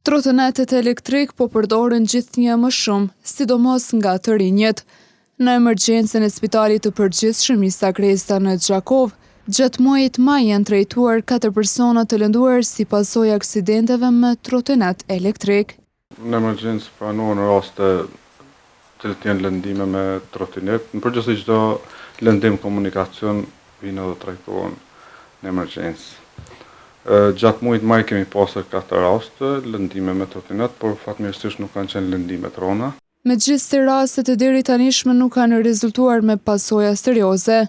Trotinetet elektrik po përdoren gjithnjë më shumë, sidomos nga të rinjët. Në emergjencën e Spitalit të Përgjithshëm Isa Kresta në Gjakov, gjatë muajit maj janë trajtuar 4 persona të lënduar si pasojë aksidenteve me trotinet elektrik. Në emergjencë pranohen raste të janë lëndime me trotinet. Në përgjithësi çdo lëndim komunikacion vinë dhe trajtohen në emergjencë. Gjatë muajit maj kemi pasur 4 raste lëndime me trotinet, por fatmirësisht nuk kanë qenë lëndime të rona. Megjithëse rastet e deri tanishme nuk kanë rezultuar me pasoja serioze,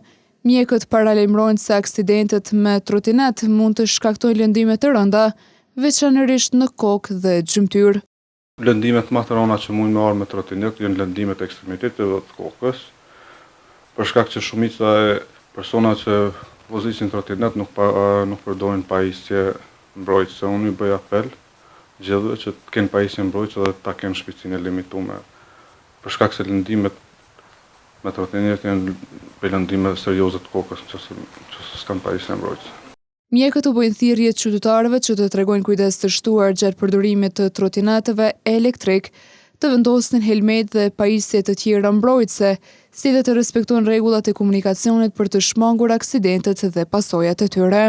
mjekët paralajmërojnë se aksidentet me trotinet mund të shkaktojnë lëndime të rënda, veçanërisht në kokë dhe gjymtyr. Lëndimet më të rënda që mund me arë me trotinet janë lëndimet e ekstremitetit dhe të kokës, për shkak që shumica e personave që vozisin trotinet nuk përdorin pajisje mbrojtëse. Unë i bëj apel gjithëve që të kenë pajisje mbrojtëse dhe ta kenë shpejtësinë e limituar. Për shkak se lëndimet me trotinet janë lëndime serioze të kokës që s'kan pajisje mbrojtëse. Mjekët u bëjnë thirrje qytetarëve që të tregojnë kujdes të shtuar gjatë përdorimit të trotineteve elektrik, të vendosin helmet dhe pajisje të tjera mbrojtëse, si dhe të respektojnë rregullat e komunikacionit për të shmangur aksidentet dhe pasojat e tyre.